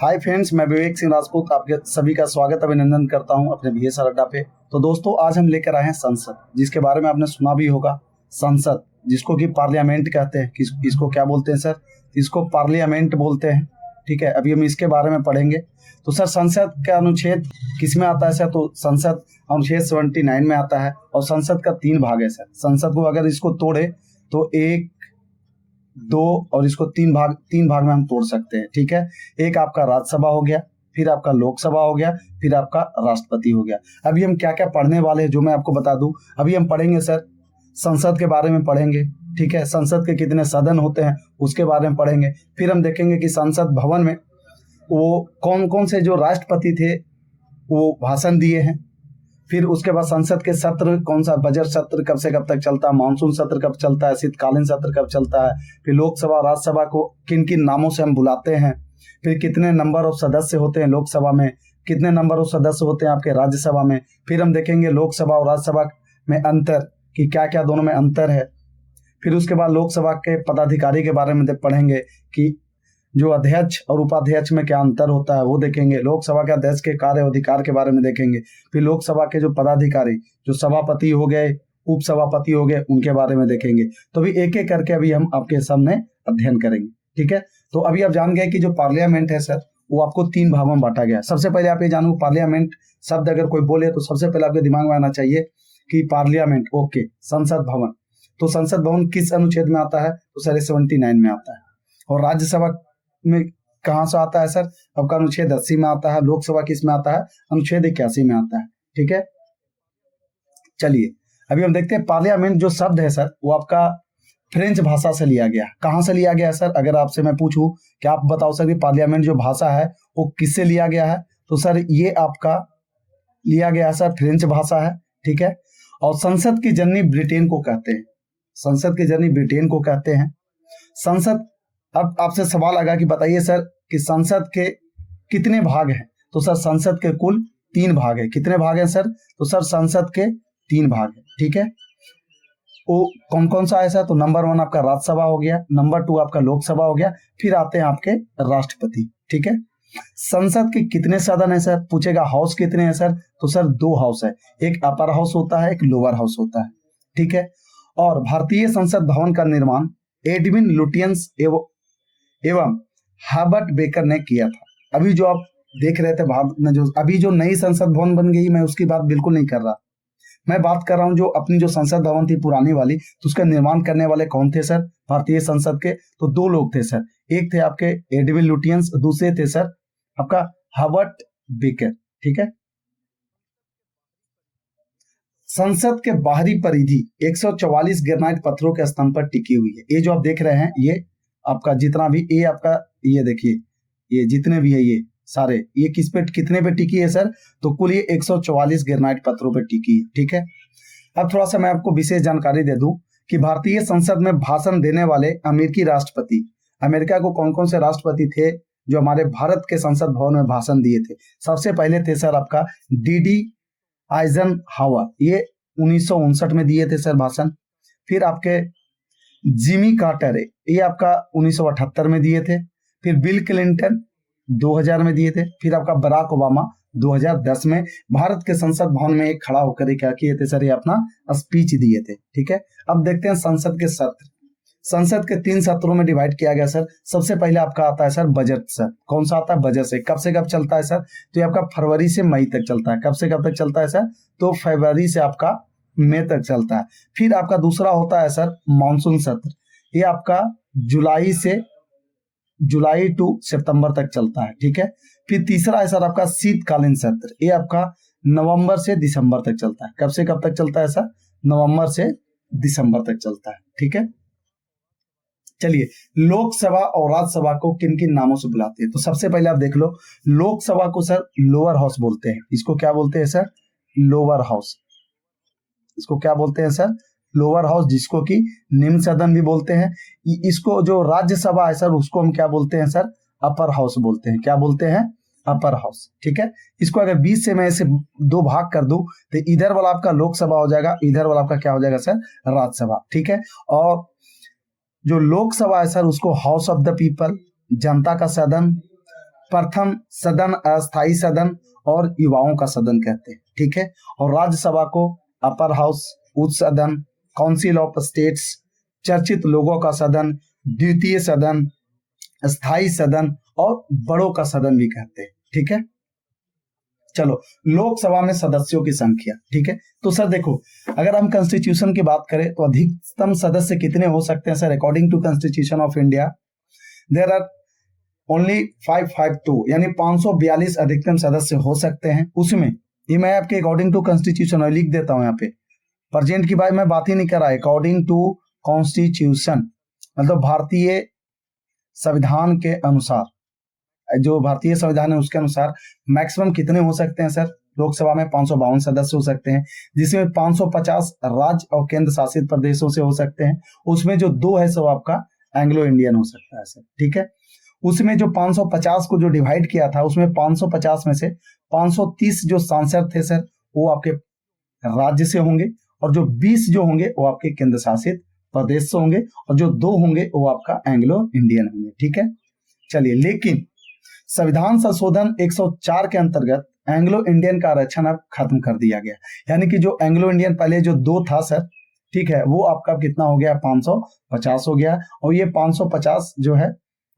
Hi friends, मैं विवेक सिंह राजपूत आपके सभी का स्वागत अभिनंदन करता हूं अपने बीएसआर अड्डा पे। तो दोस्तों, आज हम लेकर आए हैं संसद, जिसके बारे में आपने सुना भी होगा। संसद जिसको कि पार्लियामेंट कहते हैं, इसको क्या बोलते हैं सर? इसको पार्लियामेंट बोलते हैं। ठीक है, अभी हम इसके बारे में पढ़ेंगे। तो सर, संसद का अनुच्छेद किस में आता है सर? तो संसद अनुच्छेद 79 में आता है। और संसद का 3 भाग है सर। संसद को अगर इसको तोड़े तो 1, 2 और इसको 3 भाग में हम तोड़ सकते हैं। ठीक है, एक आपका राज्यसभा हो गया, फिर आपका लोकसभा हो गया, फिर आपका राष्ट्रपति हो गया। अभी हम क्या क्या पढ़ने वाले हैं जो मैं आपको बता दूं। अभी हम पढ़ेंगे सर संसद के बारे में पढ़ेंगे। ठीक है, संसद के कितने सदन होते हैं उसके बारे में पढ़ेंगे। फिर हम देखेंगे कि संसद भवन में वो कौन कौन से जो राष्ट्रपति थे वो भाषण दिए हैं। फिर उसके बाद संसद के सत्र, कौन सा बजट सत्र कब से कब तक चलता है, मानसून सत्र कब चलता है, शीतकालीन सत्र कब चलता है। फिर लोकसभा राज्यसभा को किन किन नामों से हम बुलाते हैं। फिर कितने नंबर ऑफ सदस्य होते हैं लोकसभा में, कितने नंबर ऑफ सदस्य होते हैं आपके राज्यसभा में। फिर हम देखेंगे लोकसभा और राज्यसभा में अंतर, कि क्या क्या दोनों में अंतर है। फिर उसके बाद लोकसभा के पदाधिकारी के बारे में पढ़ेंगे कि जो अध्यक्ष और उपाध्यक्ष में क्या अंतर होता है वो देखेंगे। लोकसभा के अध्यक्ष के कार्य और अधिकार के बारे में देखेंगे। फिर लोकसभा के जो पदाधिकारी, जो सभापति हो गए, उप सभापति हो गए, उनके बारे में देखेंगे। तो अभी एक एक करके अभी हम आपके सामने अध्ययन करेंगे। ठीक है, तो अभी आप जान गए कि जो पार्लियामेंट है सर, वो आपको 3 भागों में बांटा गया। सबसे पहले आप ये जानो, पार्लियामेंट शब्द अगर कोई बोले तो सबसे पहले आपके दिमाग में आना चाहिए कि पार्लियामेंट, ओके, संसद भवन। तो संसद भवन किस अनुच्छेद में आता है? तो सर 79 में आता है। और राज्यसभा में कहां से आता है सर? आपका अनुच्छेद 80 में आता है। लोकसभा किस में आता है? अनुच्छेद 81 में आता है। ठीक है, चलिए अभी हम देखते हैं पार्लियामेंट जो शब्द है सर, वो आपका फ्रेंच भाषा से लिया गया। कहां से लिया गया सर? अगर आपसे मैं पूछूं कि आप बताओ सर कि पार्लियामेंट जो भाषा है वो किससे लिया गया है, तो सर ये आपका लिया गया सर फ्रेंच भाषा है। ठीक है, और संसद की जननी ब्रिटेन को कहते हैं। संसद की जननी ब्रिटेन को कहते हैं। संसद, अब आपसे सवाल आएगा कि बताइए सर कि संसद के कितने भाग हैं? तो सर संसद के कुल 3 भाग है। कितने भाग हैं सर? तो सर संसद के 3 भाग है। ठीक है, वो कौन कौन सा है सर? तो नंबर 1 आपका राज्यसभा हो गया, नंबर 2 आपका लोकसभा हो गया, फिर आते हैं आपके राष्ट्रपति। ठीक है, संसद के कितने सदन है सर? पूछेगा हाउस कितने हैं सर? तो सर 2 हाउस है, एक अपर हाउस होता है, एक लोअर हाउस होता है। ठीक है, और भारतीय संसद भवन का निर्माण एडविन लुटियंस एवं हर्बर्ट बेकर ने किया था। अभी जो आप देख रहे थे भारत में जो अभी जो नई संसद भवन बन गई, मैं उसकी बात बिल्कुल नहीं कर रहा। मैं बात कर रहा हूं जो अपनी जो संसद भवन थी पुरानी वाली, तो उसका निर्माण करने वाले कौन थे सर भारतीय संसद के? तो 2 लोग थे सर। एक थे आपके एडविन लुटियंस, दूसरे थे सर आपका हर्बर्ट बेकर। ठीक है, संसद के बाहरी परिधि 144 ग्रेनाइट पत्थरों के स्तंभ पर टिकी हुई है। ये जो आप देख रहे हैं, ये आपका जितना भी, ये आपका, ये देखिए, ये जितने भी है ये सारे, ये किस पे, कितने पे टिकी है सर? तो कुल ये 144 ग्रेनाइट पत्थरों पे टिकी है। ठीक है, अब थोड़ा सा मैं आपको विशेष जानकारी दे दूं कि भारतीय संसद में भाषण देने वाले अमेरिकी राष्ट्रपति, अमेरिका को कौन कौन से राष्ट्रपति थे जो हमारे भारत के संसद भवन में भाषण दिए थे? सबसे पहले थे सर आपका डीडी आइजनहावर, ये 1959 में दिए थे सर भाषण। फिर आपके जिमी कार्टर, ये आपका 1978 में दिए थे। फिर बिल क्लिंटन 2000 में दिए थे। फिर आपका बराक ओबामा 2010 में भारत के संसद भवन में एक खड़ा होकर क्या किए थे सर? ये अपना स्पीच दिए थे। ठीक है, अब देखते हैं संसद के सत्र। संसद के 3 सत्रों में डिवाइड किया गया सर। सबसे पहले आपका आता है सर बजट सर। कौन सा आता है? बजट से कब से कब चलता है सर? तो ये आपका फरवरी से मई तक चलता है। कब से कब तक चलता है सर? तो फरवरी से आपका मई तक चलता है। फिर आपका दूसरा होता है सर मानसून सत्र, ये आपका जुलाई टू सितंबर तक चलता है। ठीक है, फिर तीसरा है सर आपका शीतकालीन सत्र, ये आपका नवंबर से दिसंबर तक चलता है। कब से कब तक चलता है सर? नवंबर से दिसंबर तक चलता है। ठीक है, चलिए लोकसभा और राज्यसभा को किन किन नामों से बुलाते हैं? तो सबसे पहले आप देख लो, लोकसभा को सर लोअर हाउस बोलते हैं। इसको क्या बोलते हैं सर? Lower house. इसको क्या बोलते हैं सर? लोअर हाउस, जिसको कि निम्न सदन भी बोलते हैं। इसको जो राज्यसभा है सर, उसको हम क्या बोलते हैं सर? अपर हाउस बोलते हैं। क्या बोलते हैं? Upper house. ठीक है, इसको अगर 20 से मैं ऐसे 2 भाग कर दूं तो इधर वाला आपका लोकसभा हो जाएगा, इधर वाला आपका क्या हो जाएगा सर? राज्यसभा। ठीक है, और जो लोकसभा है सर उसको हाउस ऑफ द पीपल, जनता का सदन, प्रथम सदन, अस्थायी सदन और युवाओं का सदन कहते हैं, ठीक है। और राज्यसभा को अपर हाउस, उच्च सदन, काउंसिल ऑफ स्टेट्स, चर्चित लोगों का सदन, द्वितीय सदन, स्थायी सदन और बड़ों का सदन भी कहते हैं, ठीक है। चलो, लोकसभा में सदस्यों की संख्या, ठीक है। तो सर देखो, अगर हम कॉन्स्टिट्यूशन की बात करें तो अधिकतम सदस्य कितने हो सकते हैं sir? According to constitution of India there are only 552, यानी 542 अधिकतम सदस्य हो सकते हैं। उसमें ये मैं आपके अकॉर्डिंग टू कॉन्स्टिट्यूशन लिख देता हूं यहाँ पे, प्रेजेंट की मैं बात ही नहीं कर रहा। अकॉर्डिंग टू कॉन्स्टिट्यूशन मतलब भारतीय संविधान के अनुसार, जो भारतीय संविधान है उसके अनुसार मैक्सिमम कितने हो सकते हैं सर? लोकसभा में 552 सदस्य हो सकते हैं, जिसमें 550 राज्य और केंद्र शासित प्रदेशों से हो सकते हैं। उसमें जो 2 है सो आपका एंग्लो इंडियन हो सकता है सर, ठीक है। उसमें जो 550 को जो डिवाइड किया था, उसमें 550 में से 530 जो सांसद थे सर वो आपके राज्य से होंगे, और जो 20 जो होंगे वो आपके केंद्र शासित प्रदेश से होंगे, और जो 2 होंगे वो आपका एंग्लो इंडियन होंगे, ठीक है। चलिए, लेकिन संविधान संशोधन 104 के अंतर्गत एंग्लो इंडियन का आरक्षण अब खत्म कर दिया गया। यानी कि जो एंग्लो इंडियन पहले जो 2 था सर, ठीक है, वो आपका कितना हो गया? 550 हो गया। और ये 550 जो है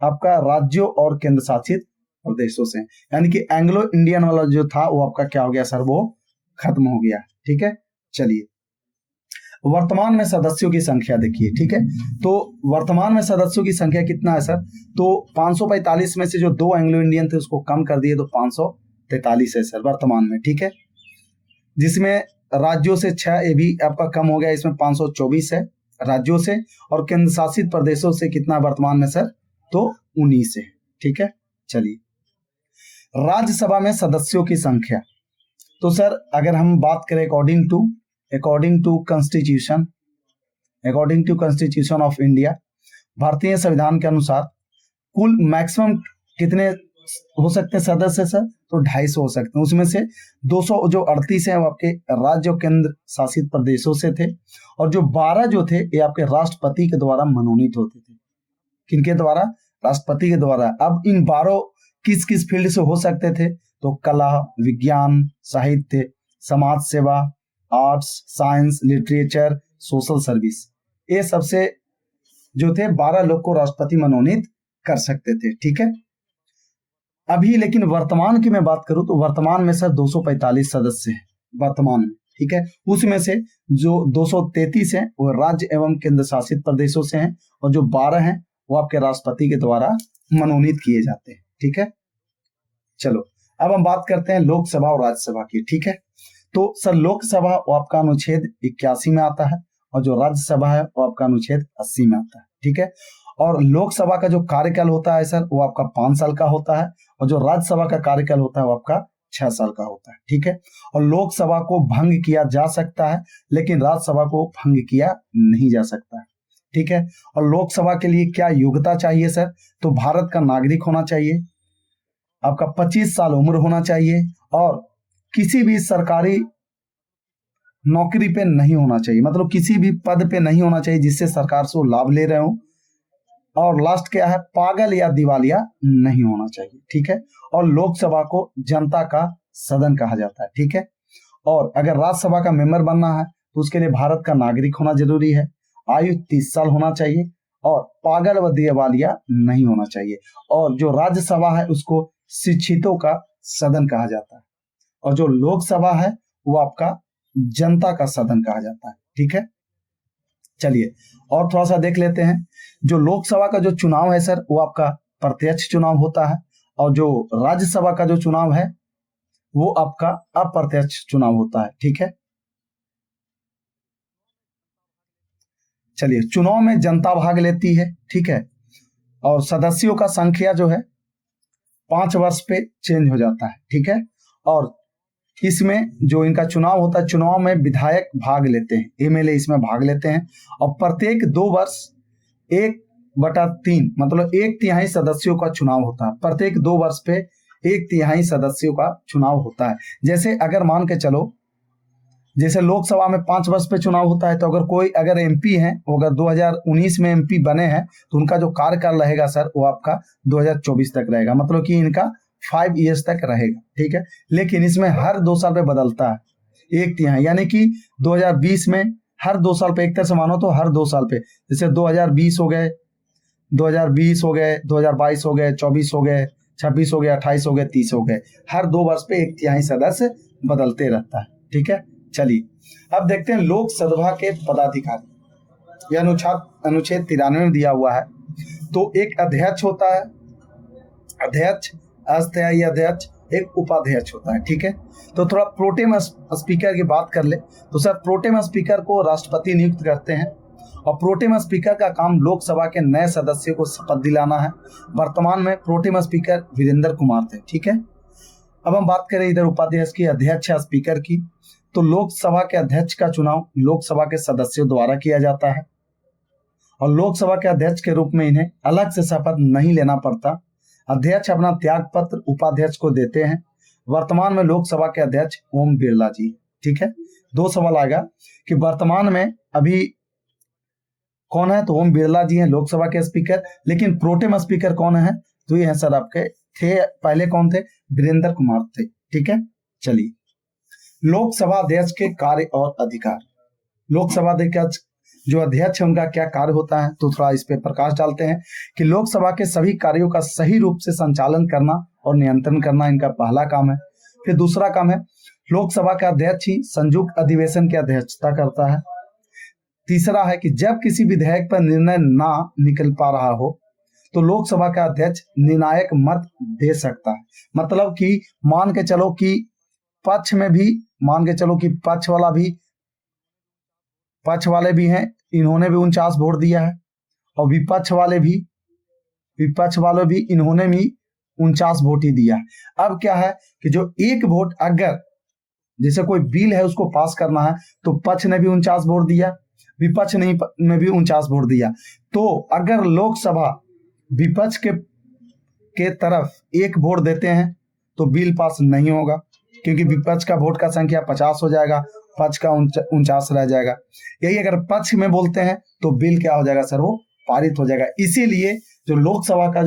आपका राज्यों और केंद्र शासित प्रदेशों से, यानी कि एंग्लो इंडियन वाला जो था वो आपका क्या हो गया सर? वो खत्म हो गया, ठीक है। चलिए, वर्तमान में सदस्यों की संख्या देखिए, ठीक है। तो वर्तमान में सदस्यों की संख्या कितना है सर? तो 545 में से जो 2 एंग्लो इंडियन थे उसको कम कर दिए तो 543 है सर वर्तमान में, ठीक है। जिसमें राज्यों से 6, ये भी आपका कम हो गया, इसमें 524 है राज्यों से, और केंद्र शासित प्रदेशों से कितना वर्तमान में सर? तो 19 है, ठीक है। चलिए, राज्यसभा में सदस्यों की संख्या, तो सर अगर हम बात करें according to constitution of India, भारतीय संविधान के अनुसार कुल मैक्सिमम कितने हो सकते हैं सदस्य सर? तो 250 हो सकते हैं। उसमें से 200 जो 38 है वो आपके राज्य और केंद्र शासित प्रदेशों से थे, और जो 12 जो थे ये आपके राष्ट्रपति के द्वारा मनोनीत होते थे। किनके द्वारा? राष्ट्रपति के द्वारा। अब इन 12 किस किस फील्ड से हो सकते थे? तो कला, विज्ञान, साहित्य, समाज सेवा, arts, science, literature, social service, ये सबसे जो थे 12 लोग को राष्ट्रपति मनोनीत कर सकते थे, ठीक है। अभी लेकिन वर्तमान की मैं बात करूं तो वर्तमान में सर 245 सदस्य हैं वर्तमान में, ठीक है। उसमें से जो 233 हैं वो राज्य एवं केंद्र शासित प्रदेशों से हैं, और जो 12 हैं वो आपके राष्ट्रपति के द्वारा मनोनीत किए जाते हैं, ठीक है। चलो, अब हम बात करते हैं लोकसभा और राज्यसभा की, ठीक है। तो सर लोकसभा वो आपका अनुच्छेद 81 में आता है, और जो राज्यसभा है वो आपका अनुच्छेद 80 में आता है, ठीक है। और लोकसभा का जो कार्यकाल होता है सर वो आपका 5 साल का होता है, और जो राज्यसभा का कार्यकाल होता है वो आपका 6 साल का होता है, ठीक है। और लोकसभा को भंग किया जा सकता है, लेकिन राज्यसभा को भंग किया नहीं जा सकता है, ठीक है। और लोकसभा के लिए क्या योग्यता चाहिए सर? तो भारत का नागरिक होना चाहिए, आपका 25 साल उम्र होना चाहिए, और किसी भी सरकारी नौकरी पे नहीं होना चाहिए, मतलब किसी भी पद पे नहीं होना चाहिए जिससे सरकार से वो लाभ ले रहे हो। और लास्ट क्या है? पागल या दिवालिया नहीं होना चाहिए, ठीक है। और लोकसभा को जनता का सदन कहा जाता है, ठीक है। और अगर राज्यसभा का मेंबर बनना है तो उसके लिए भारत का नागरिक होना जरूरी है, आयु 30 साल होना चाहिए, और पागल व दिवालिया नहीं होना चाहिए। और जो राज्यसभा है उसको शिक्षितों का सदन कहा जाता है, और जो लोकसभा है वो आपका जनता का सदन कहा जाता है, ठीक है। चलिए, और थोड़ा सा देख लेते हैं। जो लोकसभा का जो चुनाव है सर वो आपका प्रत्यक्ष चुनाव होता है, और जो राज्यसभा का जो चुनाव है वो आपका अप्रत्यक्ष चुनाव होता है, ठीक है। चलिए, चुनाव में जनता भाग लेती है, ठीक है। और सदस्यों का संख्या जो है 5 वर्ष पे चेंज हो जाता है, ठीक है। और इसमें जो इनका चुनाव होता है, चुनाव में विधायक भाग लेते हैं, एमएलए इसमें भाग लेते हैं, और प्रत्येक 2 वर्ष 1/3 मतलब 1/3 सदस्यों का चुनाव होता है। प्रत्येक 2 वर्ष पे 1/3 सदस्यों का चुनाव होता है। जैसे अगर मान के चलो, जैसे लोकसभा में 5 वर्ष पे चुनाव होता है, तो अगर एमपी हैं, वो अगर 2019 में एमपी बने हैं तो उनका जो कार्यकाल रहेगा सर वो आपका 2024 तक रहेगा, मतलब कि इनका 5 ईयर्स तक रहेगा, ठीक है। लेकिन इसमें हर 2 साल पे बदलता है, 1/3, यानी कि 2020 में हर 2 साल पे, एक तरह से मानो तो हर 2 साल पे, जैसे 2020 हो गए, 2022 हो गए, 2022 हो गए, 24 हो गए, 26 हो गए, 28 हो गए, 30 हो गए, हर 2 वर्ष पे 1/3 सदस्य बदलते रहता है, ठीक है। चलिए अब देखते हैं लोकसभा के पदाधिकारी, यह अनुच्छेद 93 में दिया हुआ है। तो एक अध्यक्ष होता है, अध्यक्ष, अस्थायी अध्यक्ष, एक उपाध्यक्ष होता है, ठीक है। तो थोड़ा प्रोटेम स्पीकर की बात कर ले तो सर प्रोटेम स्पीकर को राष्ट्रपति नियुक्त करते हैं और प्रोटेम स्पीकर का काम लोकसभा के नए सदस्यों को शपथ दिलाना है। वर्तमान में प्रोटेम स्पीकर वीरेंद्र कुमार थे, ठीक है। अब हम बात करें इधर उपाध्यक्ष की, अध्यक्ष या स्पीकर की, तो लोकसभा के अध्यक्ष का चुनाव लोकसभा के सदस्यों द्वारा किया जाता है और लोकसभा के अध्यक्ष के रूप में इन्हें अलग से शपथ नहीं लेना पड़ता। अध्यक्ष अपना त्याग पत्र उपाध्यक्ष को देते हैं। वर्तमान में लोकसभा के अध्यक्ष ओम बिरला जी, ठीक है। 2 सवाल आएगा कि वर्तमान में अभी कौन है, तो ओम बिरला जी हैं लोकसभा के स्पीकर, लेकिन प्रोटेम स्पीकर कौन है, तो ये हैं सर आपके थे, पहले कौन थे, वीरेंद्र कुमार थे, ठीक है। चलिए लोकसभा अध्यक्ष के कार्य और अधिकार, लोकसभा अध्यक्ष जो अध्यक्ष है उनका क्या कार्य होता है, तो थोड़ा इस पे प्रकाश डालते हैं कि लोकसभा के सभी कार्यों का सही रूप से संचालन करना और नियंत्रण करना इनका पहला काम है। फिर दूसरा काम है लोकसभा का अध्यक्ष ही संयुक्त अधिवेशन की अध्यक्षता करता है। तीसरा है कि जब किसी विधेयक पर निर्णय ना निकल पा रहा हो तो लोकसभा का अध्यक्ष निर्णायक मत दे सकता है। मतलब कि मान के चलो कि पक्ष में भी, मान के चलो कि पक्ष वाले भी हैं, इन्होंने भी 49 वोट दिया है और विपक्ष वाले भी इन्होंने भी 49 वोट ही दिया है। अब क्या है कि जो एक वोट, अगर जैसे कोई बिल है उसको पास करना है तो पक्ष ने भी 49 वोट दिया, विपक्ष ने भी 49 वोट दिया, तो अगर लोकसभा विपक्ष के तरफ एक वोट देते हैं तो बिल पास नहीं होगा, क्योंकि विपक्ष का वोट का संख्या 50 हो जाएगा, पक्ष का 49 रह जाएगा। यही अगर पक्ष में बोलते हैं तो बिल क्या हो जाएगा सर, वो पारित हो जाएगा। इसीलिए जो लोकसभा का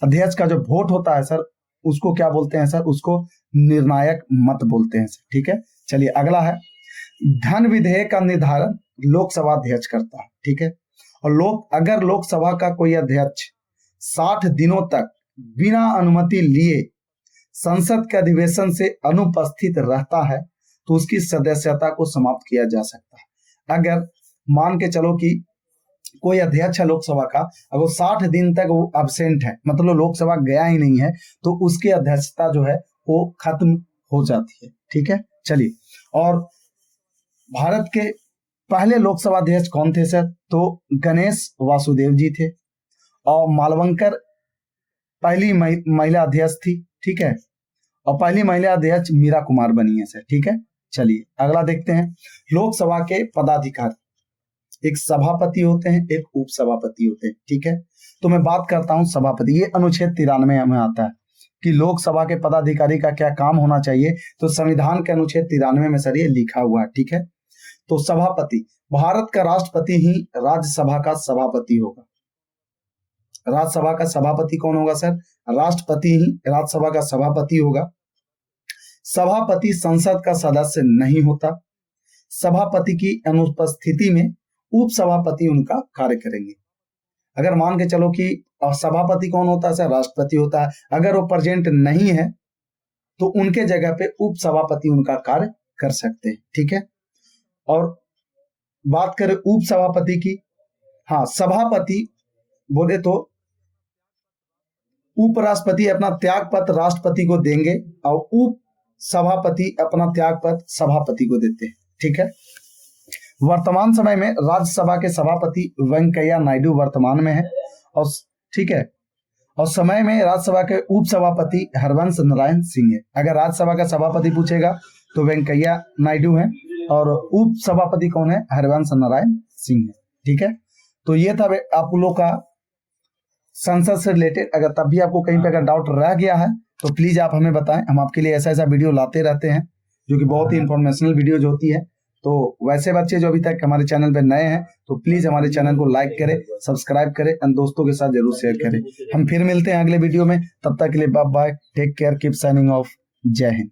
अध्यक्ष का जो वोट होता है सर, उसको क्या बोलते हैं सर, उसको निर्णायक मत बोलते हैं सर, ठीक है। चलिए अगला है धन विधेयक का निर्धारण लोकसभा अध्यक्ष करता है, ठीक है। और अगर लोकसभा का कोई अध्यक्ष 60 दिनों तक बिना अनुमति लिए संसद के अधिवेशन से अनुपस्थित रहता है तो उसकी सदस्यता को समाप्त किया जा सकता है। अगर मान के चलो कि कोई अध्यक्ष है लोकसभा का, अगर 60 दिन तक वो अब्सेंट है, मतलब लोकसभा गया ही नहीं है, तो उसकी अध्यक्षता जो है वो खत्म हो जाती है, ठीक है। चलिए, और भारत के पहले लोकसभा अध्यक्ष कौन थे सर, तो गणेश वासुदेव जी थे और मालवंकर पहली महिला अध्यक्ष थी, ठीक है। और पहली महिला अध्यक्ष मीरा कुमार बनी है सर, ठीक है। चलिए अगला देखते हैं लोकसभा के पदाधिकारी, एक सभापति होते हैं, एक उपसभापति होते हैं, ठीक है। तो मैं बात करता हूं सभापति, ये अनुच्छेद 93 में आता है कि लोकसभा के पदाधिकारी का क्या काम होना चाहिए, तो संविधान के अनुच्छेद 93 में सर ये लिखा हुआ है, ठीक है। तो सभापति, भारत का राष्ट्रपति ही राज्यसभा का सभापति होगा। राज्यसभा का सभापति कौन होगा सर, राष्ट्रपति ही राज्यसभा का सभापति होगा। सभापति संसद का सदस्य नहीं होता। सभापति की अनुपस्थिति में उपसभापति उनका कार्य करेंगे। अगर मान के चलो कि सभापति कौन होता है सर, राष्ट्रपति होता है, अगर वो प्रेजेंट नहीं है तो उनके जगह पे उपसभापति उनका कार्य कर सकते हैं, ठीक है। और बात करें उपसभापति की, हाँ, सभापति बोले तो उपराष्ट्रपति अपना त्याग पत्र राष्ट्रपति को देंगे और उप सभापति अपना त्याग पत्र सभापति को देते हैं, ठीक है। वर्तमान समय में राज्यसभा के सभापति वेंकैया नायडू वर्तमान में है, और ठीक है, और समय में राज्यसभा के उप सभापति हरवंश नारायण सिंह है। अगर राज्यसभा का सभापति पूछेगा तो वेंकैया नायडू है और उप सभापति कौन है, हरवंश नारायण सिंह है, ठीक है। तो ये था आप लोग का संसद से रिलेटेड। अगर तब भी आपको कहीं पे अगर डाउट रह गया है तो प्लीज आप हमें बताएं, हम आपके लिए ऐसा वीडियो लाते रहते हैं जो कि बहुत ही इंफॉर्मेशनल वीडियोज होती है। तो वैसे बच्चे जो अभी तक हमारे चैनल पे नए हैं तो प्लीज हमारे चैनल को लाइक करें, सब्सक्राइब करें और दोस्तों के साथ जरूर शेयर करें। हम फिर मिलते हैं अगले वीडियो में, तब तक के लिए bye bye, take care, keep signing off, जय हिंद।